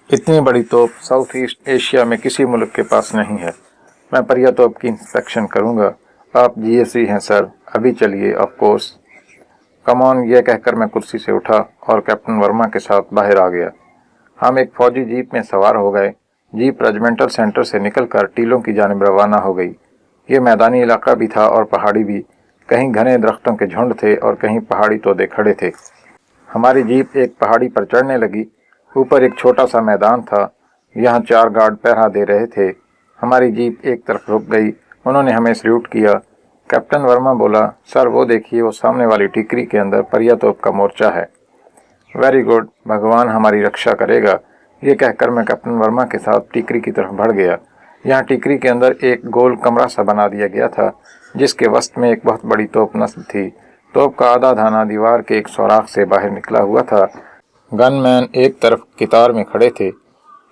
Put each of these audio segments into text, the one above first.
इतनी बड़ी तोप साउथ ईस्ट एशिया में किसी मुल्क के पास नहीं है। मैं परिया तोप की इंस्पेक्शन करूंगा। आप जीएसी हैं सर, अभी चलिए। Of course. कम ऑन, यह कहकर मैं कुर्सी से उठा और कैप्टन वर्मा के साथ बाहर आ गया। हम एक फौजी जीप में सवार हो गए। जीप रेजिमेंटल सेंटर से निकलकर टीलों की जानिब रवाना हो गई। ये मैदानी इलाका भी था और पहाड़ी भी। कहीं घने दरख्तों के झुंड थे और कहीं पहाड़ी तोदे खड़े थे। हमारी जीप एक पहाड़ी पर चढ़ने लगी। ऊपर एक छोटा सा मैदान था। यहाँ 4 गार्ड पहरा दे रहे थे। हमारी जीप एक तरफ रुक गई। उन्होंने हमें सल्यूट किया। कैप्टन वर्मा बोला, सर वो देखिए, वो सामने वाली टिकरी के अंदर परिया तोप का मोर्चा है। वेरी गुड, भगवान हमारी रक्षा करेगा। ये कहकर मैं कैप्टन वर्मा के साथ टिकरी की तरफ बढ़ गया। यहाँ टिकरी के अंदर एक गोल कमरा सा बना दिया गया था, जिसके वसत में एक बहुत बड़ी तोप नस्ब थी। तोप का आधा दाना दीवार के एक सुराख से बाहर निकला हुआ था। गनमैन एक तरफ कितार में खड़े थे।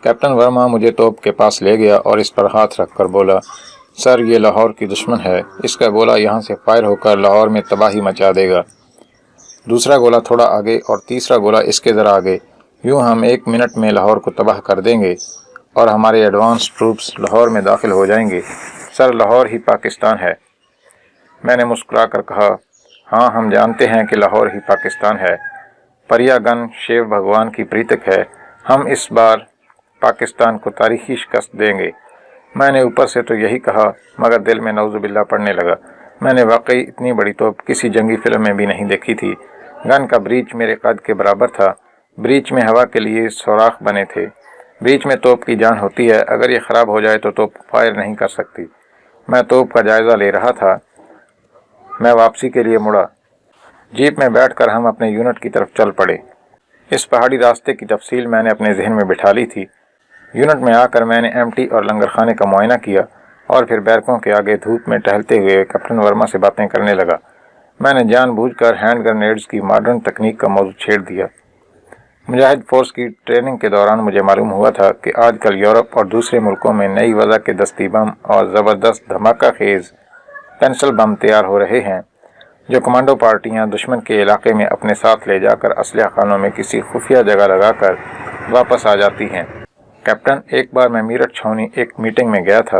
कैप्टन वर्मा मुझे तोप के पास ले गया और इस पर हाथ रखकर बोला, सर ये लाहौर की दुश्मन है। इसका गोला यहाँ से फायर होकर लाहौर में तबाही मचा देगा। दूसरा गोला थोड़ा आगे और तीसरा गोला इसके ज़रा आगे। यूँ हम 1 मिनट में लाहौर को तबाह कर देंगे और हमारे एडवांस ट्रूप्स लाहौर में दाखिल हो जाएंगे। सर लाहौर ही पाकिस्तान है। मैंने मुस्कुराकर कहा, हाँ हम जानते हैं कि लाहौर ही पाकिस्तान है। परिया गन शिव भगवान की प्रतीक है। हम इस बार पाकिस्तान को तारीखी शिकस्त देंगे। मैंने ऊपर से तो यही कहा, मगर दिल में नौजुबिल्ला पड़ने लगा। मैंने वाकई इतनी बड़ी तोप किसी जंगी फिल्म में भी नहीं देखी थी। गन का ब्रीच मेरे कद के बराबर था। ब्रीच में हवा के लिए सुराख बने थे। ब्रीच में तोप की जान होती है। अगर ये ख़राब हो जाए तो तोप फायर नहीं कर सकती। मैं तोप का जायज़ा ले रहा था। मैं वापसी के लिए मुड़ा। जीप में बैठकर हम अपने यूनिट की तरफ चल पड़े। इस पहाड़ी रास्ते की तफसील मैंने अपने जहन में बिठा ली थी। यूनिट में आकर मैंने एमटी और लंगर खाने का मुआयना किया और फिर बैरकों के आगे धूप में टहलते हुए कैप्टन वर्मा से बातें करने लगा। मैंने जानबूझकर हैंड ग्रेनेड्स की मॉडर्न तकनीक का मौजू छेड़ दिया। मुजाहिद फोर्स की ट्रेनिंग के दौरान मुझे मालूम हुआ था कि आजकल यूरोप और दूसरे मुल्कों में नई वजह के दस्ती बम और ज़बरदस्त धमाका खेज पेंसिल बम तैयार हो रहे हैं, जो कमांडो पार्टियां दुश्मन के इलाके में अपने साथ ले जाकर असलहा खानों में किसी खुफिया जगह लगाकर वापस आ जाती हैं। कैप्टन, एक बार मैं मीरठ छावनी एक मीटिंग में गया था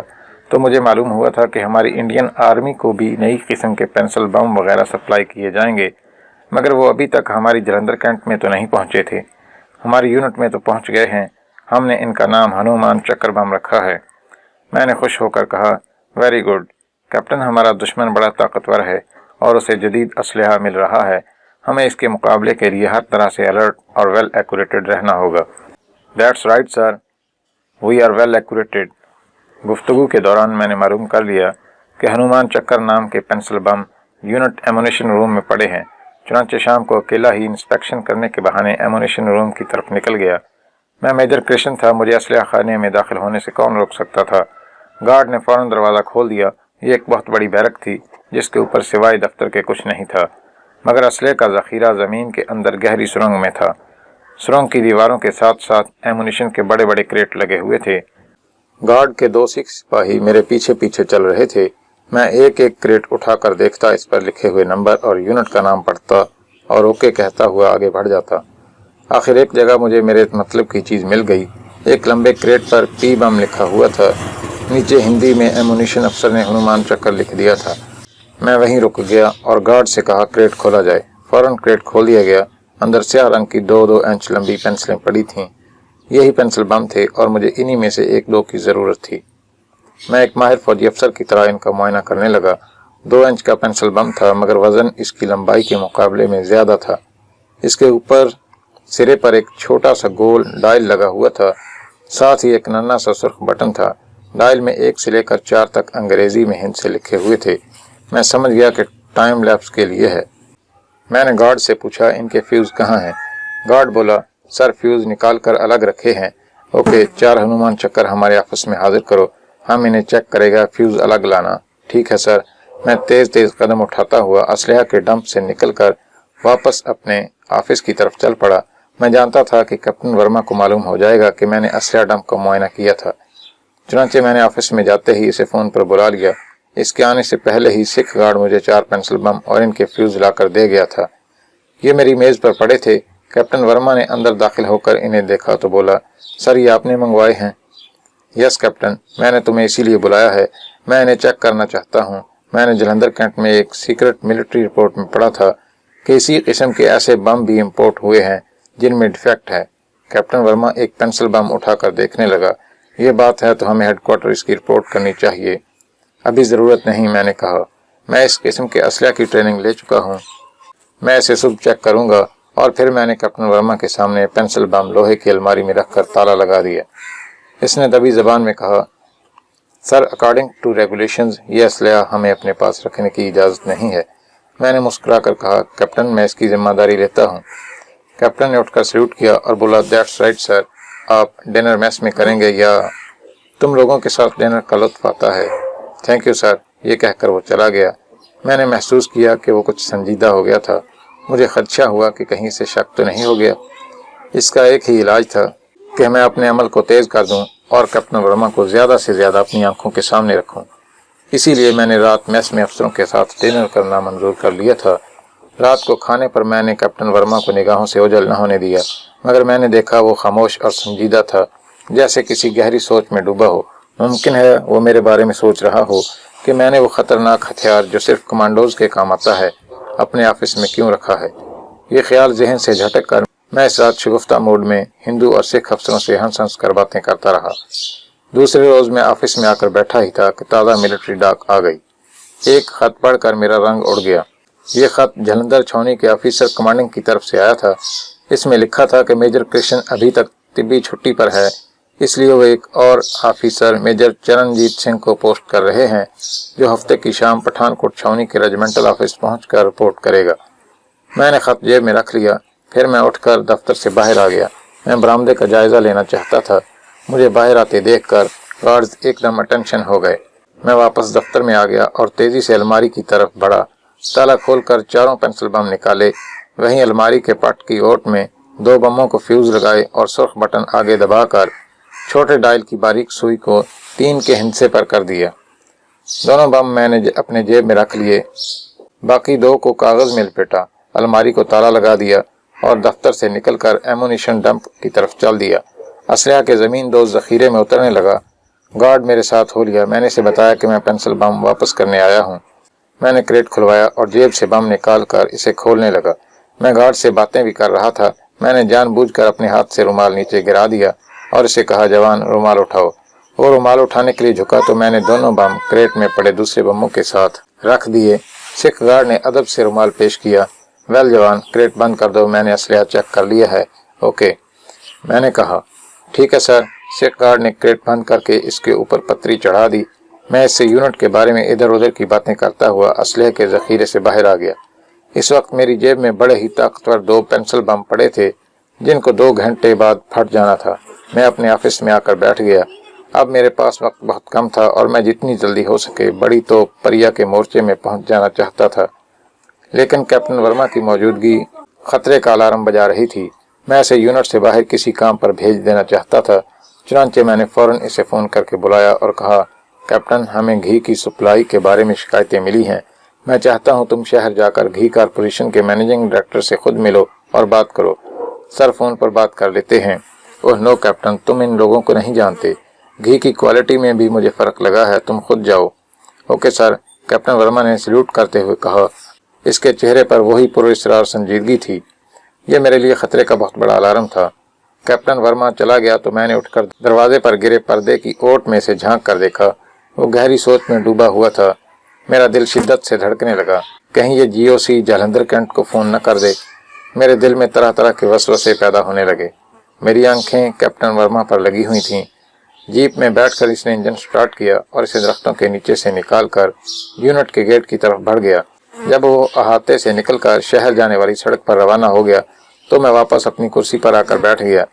तो मुझे मालूम हुआ था कि हमारी इंडियन आर्मी को भी नई किस्म के पेंसिल बम वगैरह सप्लाई किए जाएंगे, मगर वो अभी तक हमारी जलंधर कैंट में तो नहीं पहुंचे थे। हमारी यूनिट में तो पहुंच गए हैं। हमने इनका नाम हनुमान चक्कर बम रखा है। मैंने खुश होकर कहा, वेरी गुड कैप्टन, हमारा दुश्मन बड़ा ताकतवर है और उसे जदीद असलहा मिल रहा है। हमें इसके मुकाबले के लिए हर तरह से अलर्ट और वेल एक्यूरेटेड रहना होगा। That's right sir, we are well एक्यूरेटेड। गुफ्तगू के दौरान मैंने मालूम कर लिया कि हनुमान चक्कर नाम के पेंसिल बम यूनिट एमुनेशन रूम में पड़े हैं। चुनांचे शाम को अकेला ही इंस्पेक्शन करने के बहाने एमुनेशन रूम की तरफ निकल गया। मैं मेजर क्रिश्चियन था। मुझे असलहा खाने में दाखिल होने से कौन रोक सकता था। गार्ड ने फौरन दरवाज़ा खोल दिया। ये एक बहुत बड़ी बैरक थी जिसके ऊपर सिवाय दफ्तर के कुछ नहीं था, मगर असलहे का ज़ख़ीरा ज़मीन के अंदर गहरी सुरंग में था। सुरंग की दीवारों के साथ साथ एमुनिशन के बड़े बड़े क्रेट लगे हुए थे। गार्ड के 2 सिख सिपाही मेरे पीछे पीछे चल रहे थे। मैं एक एक क्रेट उठाकर देखता, इस पर लिखे हुए नंबर और यूनिट का नाम पढ़ता और ओके कहता हुआ आगे बढ़ जाता। आखिर एक जगह मुझे मेरे मतलब की चीज़ मिल गई। एक लंबे क्रेट पर पी बम लिखा हुआ था। नीचे हिंदी में एमुनिशन अफसर ने हनुमान चक्कर लिख दिया था। मैं वहीं रुक गया और गार्ड से कहा, क्रेट खोला जाए। फौरन क्रेट खोल दिया गया। अंदर स्याह रंग की 2-2 इंच लंबी पेंसिलें पड़ी थीं। यही पेंसिल बम थे और मुझे इन्हीं में से 1-2 की ज़रूरत थी। मैं एक माहिर फौजी अफसर की तरह इनका मुआयना करने लगा। 2 इंच का पेंसिल बम था, मगर वज़न इसकी लंबाई के मुकाबले में ज़्यादा था। इसके ऊपर सिरे पर एक छोटा सा गोल डायल लगा हुआ था। साथ ही एक नन्हा सा सुर्ख बटन था। डायल में 1 से लेकर 4 तक अंग्रेजी में हिंद से लिखे हुए थे। मैं समझ गया कि टाइम लैप्स के लिए है। मैंने गार्ड से पूछा, इनके फ्यूज़ कहाँ हैं? गार्ड बोला, सर फ्यूज़ निकाल कर अलग रखे हैं। ओके, 4 हनुमान चक्कर हमारे ऑफिस में हाजिर करो, हम इन्हें चेक करेगा। फ्यूज़ अलग लाना। ठीक है सर। मैं तेज़ तेज़ कदम उठाता हुआ असलहा के डंप से निकलकर वापस अपने ऑफिस की तरफ चल पड़ा। मैं जानता था कि कैप्टन वर्मा को मालूम हो जाएगा कि मैंने असलहा डंप का मुआयना किया था। चुनांचे मैंने ऑफिस में जाते ही इसे फ़ोन पर बुला लिया। इसके आने से पहले ही सिख गार्ड मुझे 4 पेंसिल बम और इनके फ्यूज़ लाकर दे गया था। ये मेरी मेज़ पर पड़े थे। कैप्टन वर्मा ने अंदर दाखिल होकर इन्हें देखा तो बोला, सर ये आपने मंगवाए हैं? यस कैप्टन, मैंने तुम्हें इसीलिए बुलाया है, मैं इन्हें चेक करना चाहता हूँ। मैंने जलंधर कैंट में एक सीक्रेट मिलिट्री रिपोर्ट में पढ़ा था कि इसी किस्म के ऐसे बम भी इंपोर्ट हुए हैं जिनमें डिफेक्ट है। कैप्टन वर्मा एक पेंसिल बम उठाकर देखने लगा। ये बात है तो हमें हेडक्वार्टर इसकी रिपोर्ट करनी चाहिए। अभी ज़रूरत नहीं, मैंने कहा, मैं इस किस्म के असलहा की ट्रेनिंग ले चुका हूँ, मैं इसे सुबह चेक करूँगा। और फिर मैंने कैप्टन वर्मा के सामने पेंसिल बम लोहे की अलमारी में रखकर ताला लगा दिया। इसने दबी जबान में कहा, सर अकॉर्डिंग टू रेगुलेशंस ये असलहा हमें अपने पास रखने की इजाज़त नहीं है। मैंने मुस्कुराकर कहा, कैप्टन मैं इसकी जिम्मेदारी लेता हूँ। कैप्टन ने उठकर सल्यूट किया और बोला, दैट्स राइट सर, आप डिनर मेस में करेंगे या तुम लोगों के साथ डिनर का लुत्फ आता है। Thank you sir. ये कहकर वो चला गया। मैंने महसूस किया कि वो कुछ संजीदा हो गया था। मुझे खदशा हुआ कि कहीं से शक तो नहीं हो गया। इसका एक ही इलाज था कि मैं अपने अमल को तेज़ कर दूं और कैप्टन वर्मा को ज़्यादा से ज़्यादा अपनी आंखों के सामने रखूं। इसीलिए मैंने रात मेस में अफसरों के साथ डिनर करना मंजूर कर लिया था। रात को खाने पर मैंने कैप्टन वर्मा को निगाहों से ओझल न होने दिया, मगर मैंने देखा वो खामोश और संजीदा था, जैसे किसी गहरी सोच में डूबा हो। मुमकिन है वो मेरे बारे में सोच रहा हो कि मैंने वो ख़तरनाक हथियार जो सिर्फ कमांडोज के काम आता है अपने ऑफिस में क्यों रखा है। ये ख्याल जहन से झटक कर मैं इस रात शगुफ्ता मूड में हिंदू और सिख अफसरों से हंस हंस कर बातें करता रहा। दूसरे रोज़ मैं ऑफिस में आकर बैठा ही था कि ताज़ा मिलिट्री डाक आ गई। एक खत पढ़कर मेरा रंग उड़ गया। ये खत जलंधर छावनी के ऑफिसर कमांडिंग की तरफ से आया था। इसमें लिखा था कि मेजर कृष्ण अभी तक तिब्बी छुट्टी पर है, इसलिए वो एक और ऑफिसर मेजर चरणजीत सिंह को पोस्ट कर रहे हैं, जो हफ्ते की शाम पठानकोट छावनी के रेजिमेंटल ऑफिस पहुंचकर रिपोर्ट करेगा। मैंने खत जेब में रख लिया। फिर मैं उठकर दफ्तर से बाहर आ गया। मैं बरामदे का जायजा लेना चाहता था। मुझे बाहर आते देखकर गार्ड्स एकदम अटेंशन हो गए। मैं वापस दफ्तर में आ गया और तेजी से अलमारी की तरफ बढ़ा। ताला खोलकर चारों पेंसिल बम निकाले। वहीं अलमारी के पट की ओट में 2 बमों को फ्यूज लगाए और सुर्ख बटन आगे दबाकर छोटे डायल की बारीक सुई को 3 के हिस्से पर कर दिया। दोनों बम मैंने अपने जेब में रख लिए। बाकी 2 को कागज में लपेटा, अलमारी को ताला लगा दिया और दफ्तर से निकलकर एमुनिशन डंप की तरफ चल दिया। असलहा के ज़मीन दोस्त ज़ख़ीरे में उतरने लगा। गार्ड मेरे साथ हो लिया। मैंने इसे बताया कि मैं पेंसिल बम वापस करने आया हूँ। मैंने क्रेट खुलवाया और जेब से बम निकाल कर इसे खोलने लगा। मैं गार्ड से बातें भी कर रहा था। मैंने जानबूझकर अपने हाथ से रुमाल नीचे गिरा दिया और इसे कहा, जवान रुमाल उठाओ। वो रुमाल उठाने के लिए झुका तो मैंने दोनों बम क्रेट में पड़े दूसरे बमों के साथ रख दिए। सिख गार्ड ने अदब से रुमाल पेश किया। वेल जवान, क्रेट बंद कर दो, मैंने असलहा चेक कर लिया है। ओके, मैंने कहा। ठीक है सर। सिख गार्ड ने क्रेट बंद करके इसके ऊपर पत्तरी चढ़ा दी। मैं इससे यूनिट के बारे में इधर उधर की बातें करता हुआ असलहे के ज़ख़ीरे से बाहर आ गया। इस वक्त मेरी जेब में बड़े ही ताकतवर 2 पेंसिल बम पड़े थे, जिनको 2 घंटे बाद फट जाना था। मैं अपने ऑफिस में आकर बैठ गया। अब मेरे पास वक्त बहुत कम था और मैं जितनी जल्दी हो सके बड़ी तोप परिया के मोर्चे में पहुंच जाना चाहता था। लेकिन कैप्टन वर्मा की मौजूदगी खतरे का अलार्म बजा रही थी। मैं इसे यूनिट से बाहर किसी काम पर भेज देना चाहता था। चुनांचे मैंने फौरन इसे फ़ोन करके बुलाया और कहा, कैप्टन, हमें घी की सप्लाई के बारे में शिकायतें मिली हैं। मैं चाहता हूं तुम शहर जाकर घी कारपोरेशन के मैनेजिंग डायरेक्टर से खुद मिलो और बात करो। सर फ़ोन पर बात कर लेते हैं। ओह नो कैप्टन, तुम इन लोगों को नहीं जानते। घी की क्वालिटी में भी मुझे फ़र्क लगा है, तुम खुद जाओ। ओके सर, कैप्टन वर्मा ने सल्यूट करते हुए कहा। इसके चेहरे पर वही पुरस्कार संजीदगी थी। यह मेरे लिए खतरे का बहुत बड़ा अलार्म था। कैप्टन वर्मा चला गया तो मैंने उठकर दरवाजे पर गिरे पर्दे की ओट में से झांक कर देखा। वो गहरी सोच में डूबा हुआ था। मेरा दिल शिद्दत से धड़कने लगा। कहीं ये GOC जलंधर कैंट को फ़ोन न कर दे। मेरे दिल में तरह तरह के वसवसे पैदा होने लगे। मेरी आंखें कैप्टन वर्मा पर लगी हुई थीं। जीप में बैठकर इसने इंजन स्टार्ट किया और इसे दरख्तों के नीचे से निकालकर यूनिट के गेट की तरफ बढ़ गया। जब वो अहाते से निकलकर शहर जाने वाली सड़क पर रवाना हो गया तो मैं वापस अपनी कुर्सी पर आकर बैठ गया।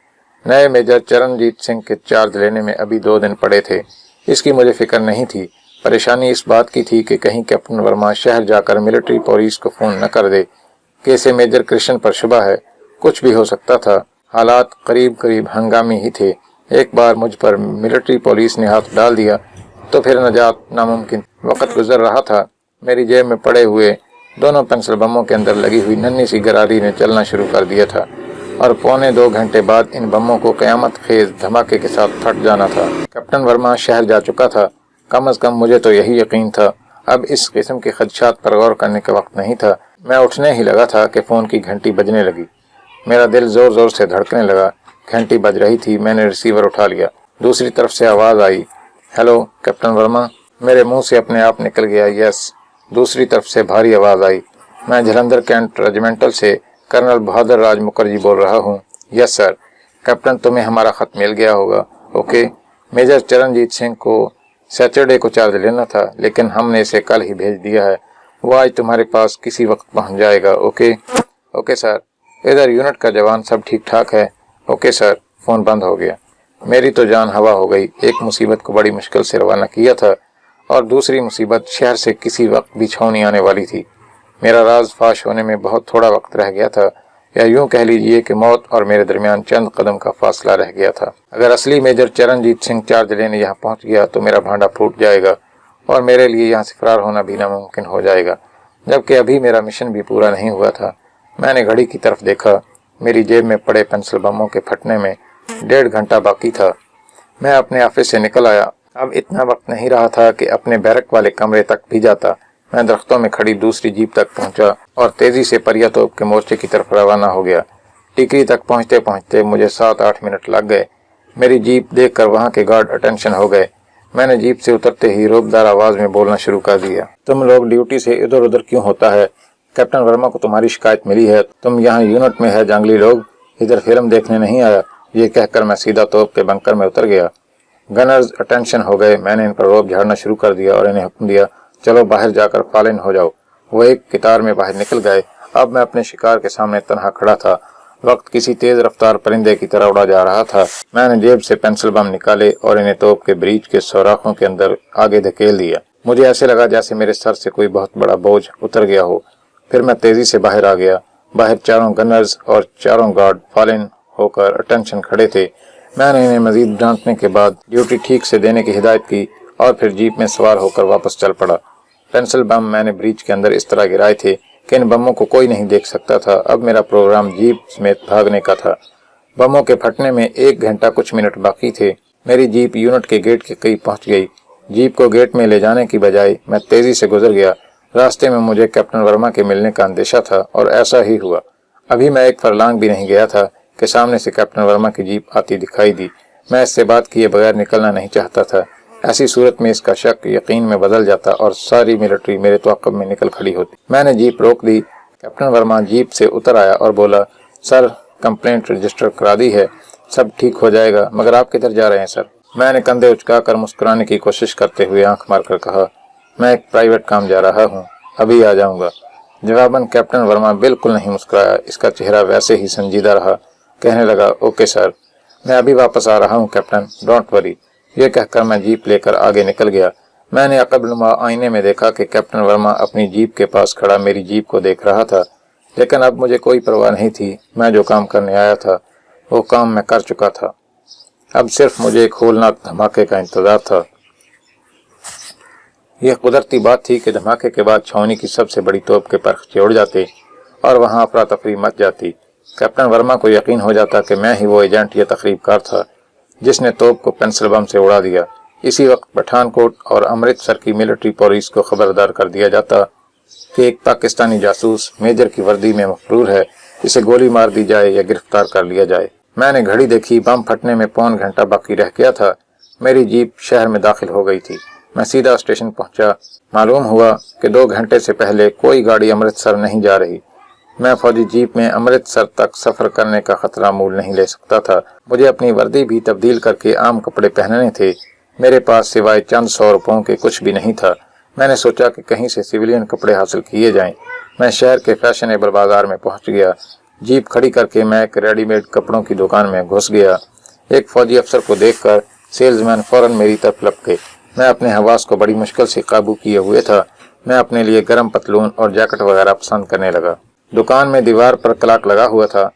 नए मेजर चरणजीत सिंह के चार्ज लेने में अभी 2 दिन पड़े थे। इसकी मुझे फिक्र नहीं थी। परेशानी इस बात की थी कि कहीं कैप्टन वर्मा शहर जाकर मिलिट्री पुलिस को फ़ोन न कर दे कि इसे मेजर कृष्ण पर शुबा है। कुछ भी हो सकता था। हालात करीब करीब हंगामी ही थे। एक बार मुझ पर मिलिट्री पुलिस ने हाथ डाल दिया तो फिर नजात नामुमकिन। वक्त गुजर रहा था। मेरी जेब में पड़े हुए दोनों पेंसिल बमों के अंदर लगी हुई नन्ही सी गरारी ने चलना शुरू कर दिया था। اور 1.25 گھنٹے بعد ان بموں کو قیامت خیز دھماکے کے ساتھ پھٹ جانا تھا۔ کیپٹن ورما شہر جا چکا تھا، کم از کم مجھے تو یہی یقین تھا۔ اب اس قسم کے خدشات پر غور کرنے کا وقت نہیں تھا۔ میں اٹھنے ہی لگا تھا کہ فون کی گھنٹی بجنے لگی۔ میرا دل زور زور سے دھڑکنے لگا۔ گھنٹی بج رہی تھی، میں نے ریسیور اٹھا لیا۔ دوسری طرف سے آواز آئی، ہیلو کیپٹن ورما۔ میرے منہ سے اپنے آپ نکل گیا، یس۔ دوسری طرف سے بھاری آواز آئی، میں جلندھر کینٹ ریجیمنٹل سے کرنل بہادر راج مکھرجی بول رہا ہوں۔ یس سر۔ کیپٹن تمہیں ہمارا خط مل گیا ہوگا، اوکے۔ میجر چرنجیت سنگھ کو سیٹرڈے کو چارج لینا تھا، لیکن ہم نے اسے کل ہی بھیج دیا ہے۔ وہ آج تمہارے پاس کسی وقت پہنچ جائے گا، اوکے۔ Okay sir. ادھر یونٹ کا جوان سب ٹھیک ٹھاک ہے؟ Okay sir. فون بند ہو گیا۔ میری تو جان ہوا ہو گئی۔ ایک مصیبت کو بڑی مشکل سے روانہ کیا تھا اور دوسری مصیبت شہر سے کسی وقت بھی چھاؤنی آنے والی تھی۔ میرا راز فاش ہونے میں بہت تھوڑا وقت رہ گیا تھا، یا یوں کہہ لیجئے کہ موت اور میرے درمیان چند قدم کا فاصلہ رہ گیا تھا۔ اگر اصلی میجر چرنجیت سنگھ چارج لینے یہاں پہنچ گیا تو میرا بھانڈا پھوٹ جائے گا اور میرے لیے یہاں سے فرار ہونا بھی ناممکن ہو جائے گا، جبکہ ابھی میرا مشن بھی پورا نہیں ہوا تھا۔ میں نے گھڑی کی طرف دیکھا، میری جیب میں پڑے پینسل بموں کے پھٹنے میں 1.5 گھنٹہ باقی تھا۔ میں اپنے آفس سے نکل آیا۔ اب اتنا وقت نہیں رہا تھا کہ اپنے بیرک والے کمرے تک بھی جاتا۔ میں درختوں میں کھڑی دوسری جیپ تک پہنچا اور تیزی سے پریا توپ کے مورچے کی طرف روانہ ہو گیا۔ ٹیکری تک پہنچتے پہنچتے مجھے 7-8 منٹ لگ گئے۔ میری جیپ دیکھ کر وہاں کے گارڈ اٹینشن ہو گئے۔ میں نے جیپ سے اترتے ہی روبدار آواز میں بولنا شروع کر دیا، تم لوگ ڈیوٹی سے ادھر ادھر کیوں ہوتا ہے؟ کیپٹن ورما کو تمہاری شکایت ملی ہے، تم یہاں یونٹ میں ہے جنگلی لوگ، ادھر فلم دیکھنے نہیں آیا۔ یہ کہہ کر میں سیدھا توپ کے بنکر میں اتر گیا۔ گنرز اٹینشن ہو گئے۔ میں نے ان پر روب جھاڑنا شروع کر دیا اور انہیں حکم دیا، چلو باہر جا کر فالن ہو جاؤ۔ وہ ایک قطار میں باہر نکل گئے۔ اب میں اپنے شکار کے سامنے تنہا کھڑا تھا۔ وقت کسی تیز رفتار پرندے کی طرح اڑا جا رہا تھا۔ میں نے جیب سے پینسل بم نکالے اور انہیں توپ کے بریچ کے سوراخوں کے اندر آگے دھکیل دیا۔ مجھے ایسے لگا جیسے میرے سر سے کوئی بہت بڑا بوجھ اتر گیا ہو۔ پھر میں تیزی سے باہر آ گیا۔ باہر 4 گنرز اور 4 گارڈ فالن ہو کر اٹینشن کھڑے تھے۔ میں نے انہیں مزید ڈانٹنے کے بعد ڈیوٹی ٹھیک سے دینے کی ہدایت کی اور پھر جیپ میں سوار ہو کر واپس چل پڑا۔ پینسل بم میں نے بریچ کے اندر اس طرح گرائے تھے کہ ان بموں کو کوئی نہیں دیکھ سکتا تھا۔ اب میرا پروگرام جیپ سمیت بھاگنے کا تھا۔ بموں کے پھٹنے میں 1 گھنٹہ کچھ منٹ باقی تھے۔ میری جیپ یونٹ کے گیٹ کے قریب پہنچ گئی۔ جیپ کو گیٹ میں لے جانے کی بجائے میں تیزی سے گزر گیا۔ راستے میں مجھے کیپٹن ورما کے ملنے کا اندیشہ تھا اور ایسا ہی ہوا۔ ابھی میں 1 فرلانگ بھی نہیں گیا تھا کہ سامنے سے کیپٹن ورما کی جیپ آتی دکھائی دی۔ میں اس سے بات کیے بغیر نکلنا نہیں چاہتا تھا۔ ایسی صورت میں اس کا شک یقین میں بدل جاتا اور ساری ملٹری میرے توقع میں نکل کھڑی ہوتی۔ میں نے جیپ روک دی۔ کیپٹن ورما جیپ سے اتر آیا اور بولا، سر کمپلینٹ رجسٹر کرا دی ہے، سب ٹھیک ہو جائے گا، مگر آپ کدھر جا رہے ہیں سر؟ میں نے کندھے اچکا کر مسکرانے کی کوشش کرتے ہوئے آنکھ مار کر کہا، میں ایک پرائیویٹ کام جا رہا ہوں، ابھی آ جاؤں گا۔ جواباً کیپٹن ورما بالکل نہیں مسکرایا، اس کا چہرہ ویسے ہی سنجیدہ رہا۔ کہنے لگا، اوکے سر، میں ابھی واپس آ رہا ہوں کیپٹن، ڈونٹ وری۔ یہ کہہ کر میں جیپ لے کر آگے نکل گیا۔ میں نے عقب نما آئینے میں دیکھا کہ کیپٹن ورما اپنی جیپ کے پاس کھڑا میری جیپ کو دیکھ رہا تھا، لیکن اب مجھے کوئی پرواہ نہیں تھی۔ میں جو کام کرنے آیا تھا وہ کام میں کر چکا تھا۔ اب صرف مجھے ایک ہولناک دھماکے کا انتظار تھا۔ یہ قدرتی بات تھی کہ دھماکے کے بعد چھاؤنی کی سب سے بڑی توپ کے پرخچے اڑ جاتے اور وہاں افراتفری مچ جاتی۔ کیپٹن ورما کو یقین ہو جاتا کہ میں ہی وہ ایجنٹ یا تخریب کار تھا جس نے توپ کو پینسل بم سے اڑا دیا۔ اسی وقت پٹھان کوٹ اور امرتسر کی ملٹری پولیس کو خبردار کر دیا جاتا کہ ایک پاکستانی جاسوس میجر کی وردی میں مفرور ہے، اسے گولی مار دی جائے یا گرفتار کر لیا جائے۔ میں نے گھڑی دیکھی، بم پھٹنے میں 1.25 گھنٹہ باقی رہ گیا تھا۔ میری جیپ شہر میں داخل ہو گئی تھی۔ میں سیدھا اسٹیشن پہنچا۔ معلوم ہوا کہ 2 گھنٹے سے پہلے کوئی گاڑی امرتسر نہیں جا رہی۔ میں فوجی جیپ میں امرتسر تک سفر کرنے کا خطرہ مول نہیں لے سکتا تھا۔ مجھے اپنی وردی بھی تبدیل کر کے عام کپڑے پہننے تھے۔ میرے پاس سوائے چند 100 روپوں کے کچھ بھی نہیں تھا۔ میں نے سوچا کہ کہیں سے سویلین کپڑے حاصل کیے جائیں۔ میں شہر کے فیشنیبل بازار میں پہنچ گیا۔ جیپ کھڑی کر کے میں ایک ریڈی میڈ کپڑوں کی دکان میں گھس گیا۔ ایک فوجی افسر کو دیکھ کر سیلز مین فوراً میری طرف لپکے۔ میں اپنے حواس کو بڑی مشکل سے قابو کیے ہوئے تھا۔ میں اپنے لیے گرم پتلون اور جیکٹ وغیرہ پسند کرنے لگا۔ دکان میں دیوار پر کلاک لگا ہوا تھا۔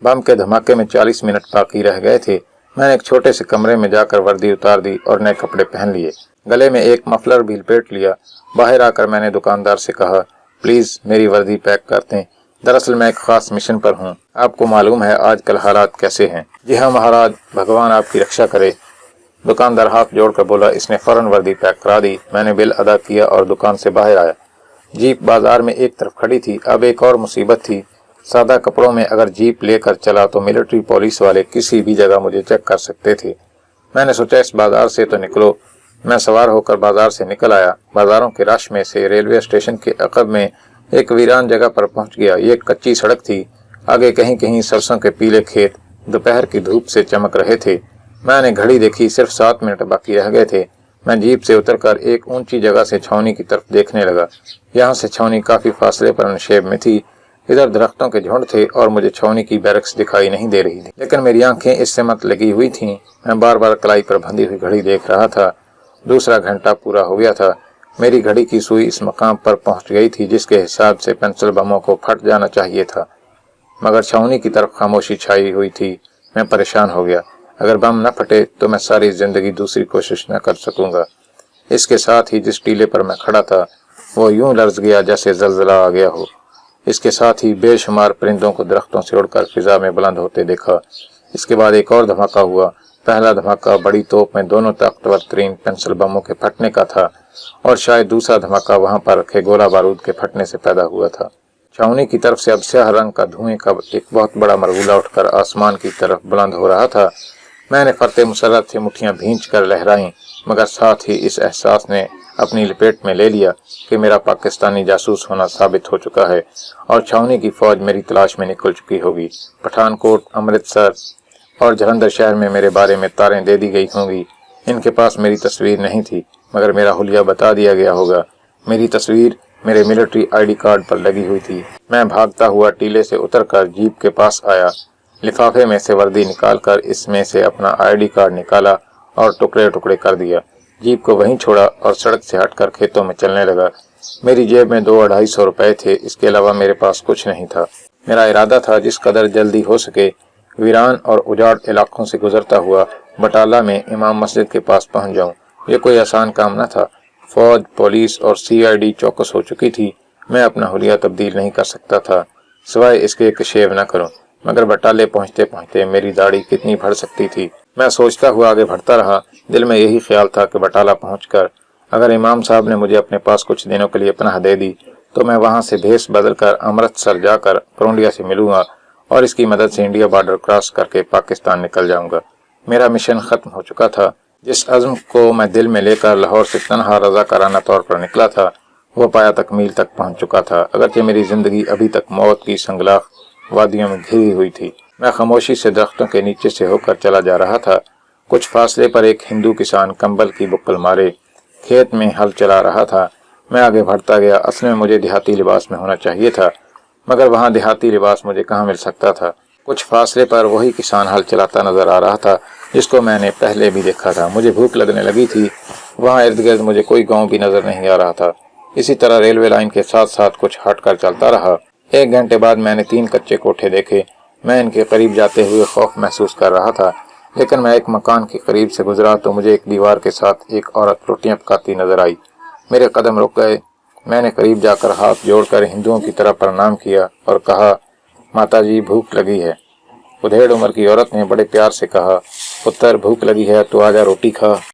بم کے دھماکے میں 40 منٹ باقی رہ گئے تھے۔ میں نے ایک چھوٹے سے کمرے میں جا کر وردی اتار دی اور نئے کپڑے پہن لیے۔ گلے میں ایک مفلر بھی لپیٹ لیا۔ باہر آ کر میں نے دکاندار سے کہا، پلیز میری وردی پیک کر دیں۔ दरअसल मैं एक खास मिशन पर हूँ। आपको मालूम है आजकल हालात कैसे हैं। जी हाँ महाराज, भगवान आपकी रक्षा करे। दुकानदार हाथ जोड़कर बोला। इसने फौरन वर्दी पैक करा दी। मैंने बिल अदा किया और दुकान से बाहर आया। जीप बाजार में एक तरफ खड़ी थी। अब एक और मुसीबत थी। सादा कपड़ों में अगर जीप लेकर चला तो मिलिट्री पुलिस वाले किसी भी जगह मुझे चेक कर सकते थे। मैंने सोचा इस बाजार से तो निकलो। मैं सवार होकर बाजार से निकल आया। बाजारों के रश में से रेलवे स्टेशन के अकब में एक वीरान जगह पर पहुंच गया। ये एक कच्ची सड़क थी। आगे कहीं कहीं सरसों के पीले खेत दोपहर की धूप से चमक रहे थे। मैंने घड़ी देखी, सिर्फ 7 मिनट बाकी रह गए थे। मैं जीप से उतरकर एक ऊंची जगह से छावनी की तरफ देखने लगा। यहाँ से छावनी काफी फासले पर नशेब में थी। इधर दरख्तों के झुंड थे और मुझे छावनी की बैरक्स दिखाई नहीं दे रही थी, लेकिन मेरी आंखें इससे मत लगी हुई थीं। मैं बार बार कलाई पर बंधी हुई घड़ी देख रहा था। दूसरा घंटा पूरा हो गया था। मेरी घड़ी की सुई इस मकाम पर पहुंच गई थी जिसके हिसाब से पेंसिल बमों को फट जाना चाहिए था, मगर छावनी की तरफ खामोशी छाई हुई थी। मैं परेशान हो गया। अगर बम न फटे तो मैं सारी जिंदगी दूसरी कोशिश न कर सकूंगा। इसके साथ ही जिस टीले पर मैं खड़ा था वो यूं लर्ज गया जैसे जलजला आ गया हो। इसके साथ ही बेशुमार परिंदों को दरख्तों से उड़कर फिजा में बुलंद होते देखा। इसके बाद एक और धमाका हुआ। पहला धमाका बड़ी तोप में दोनों ताकतवर तरीन पेंसिल बमों के फटने का था और शायद दूसरा धमाका वहां पर रखे गोला बारूद के फटने से पैदा हुआ था। छावनी की तरफ से अब स्याह रंग का धुएं का एक बहुत बड़ा मरगुला उठकर आसमान की तरफ बुलंद हो रहा था। मैंने फरते मुसर्रत से मुट्ठियां भींच कर लहराई, मगर साथ ही इस एहसास ने अपनी लपेट में ले लिया कि मेरा पाकिस्तानी जासूस होना साबित हो चुका है और छावनी की फौज मेरी तलाश में निकल चुकी होगी। पठानकोट, अमृतसर और जलंधर शहर में मेरे बारे में तारें दे दी गई होंगी। इनके पास मेरी तस्वीर नहीं थी, मगर मेरा हुलिया बता दिया गया होगा। मेरी तस्वीर मेरे मिलिट्री आईडी कार्ड पर लगी हुई थी। मैं भागता हुआ टीले से उतरकर जीप के पास आया। लिफाफे में से वर्दी निकालकर इसमें से अपना आईडी कार्ड निकाला और टुकड़े टुकड़े कर दिया। जीप को वहीं छोड़ा और सड़क से हटकर खेतों में चलने लगा। मेरी जेब में 200-250 रुपए थे। इसके अलावा मेरे पास कुछ नहीं था। मेरा इरादा था जिस कदर जल्दी हो सके वीरान और उजाड़ इलाकों से गुजरता हुआ बटाला में इमाम मस्जिद के पास पहुंच जाऊं। ये कोई आसान काम न था। फौज, पुलिस और सीआईडी चौकस हो चुकी थी। मैं अपना हुलिया तब्दील नहीं कर सकता था, सिवाय इसके कि शेव न करूं। मगर बटाले पहुंचते पहुंचते मेरी दाढ़ी कितनी बढ़ सकती थी। मैं सोचता हुआ आगे बढ़ता रहा। दिल में यही ख्याल था कि बटाला पहुंचकर अगर इमाम साहब ने मुझे अपने पास कुछ दिनों के लिए पनाह दे दी तो मैं वहां से भेस बदलकर अमृतसर जाकर करोंडिया से मिलूंगा और इसकी मदद से इंडिया बॉर्डर क्रॉस करके पाकिस्तान निकल जाऊंगा। मेरा मिशन खत्म हो चुका था। जिस अज़्म को मैं दिल में लेकर लाहौर से तनहा रज़ाकाराना तौर पर निकला था वो पाया तकमील तक पहुंच चुका था। अगरचे मेरी जिंदगी अभी तक मौत की संगलाख वादियों में घिरी हुई थी। मैं खामोशी से दरख्तों के नीचे से होकर चला जा रहा था। कुछ फासले पर एक हिंदू किसान कंबल की बुक्कल मारे खेत में हल चला रहा था। मैं आगे बढ़ता गया। असल में मुझे देहाती लिबास में होना चाहिए था, मगर वहां देहाती लिबास मुझे कहाँ मिल सकता था। कुछ फासले पर वही किसान हल चलाता नजर आ रहा था जिसको मैंने पहले भी देखा था। मुझे भूख लगने लगी थी। वहां इर्द गिर्द मुझे कोई गांव भी नजर नहीं आ रहा था। इसी तरह रेलवे लाइन के साथ साथ कुछ हटकर चलता रहा। 1 घंटे बाद मैंने 3 कच्चे कोठे देखे। मैं इनके करीब जाते हुए खौफ महसूस कर रहा था, लेकिन मैं एक मकान के करीब से गुजरा तो मुझे एक दीवार के साथ एक औरत रोटियां पकाती नजर आई। मेरे कदम रुक गए। मैंने करीब जाकर हाथ जोड़कर हिंदुओं की तरह प्रणाम किया और कहा, माताजी भूख लगी है। उधेड़ उम्र की औरत ने बड़े प्यार से कहा, पुत्र भूख लगी है तो आजा रोटी खा।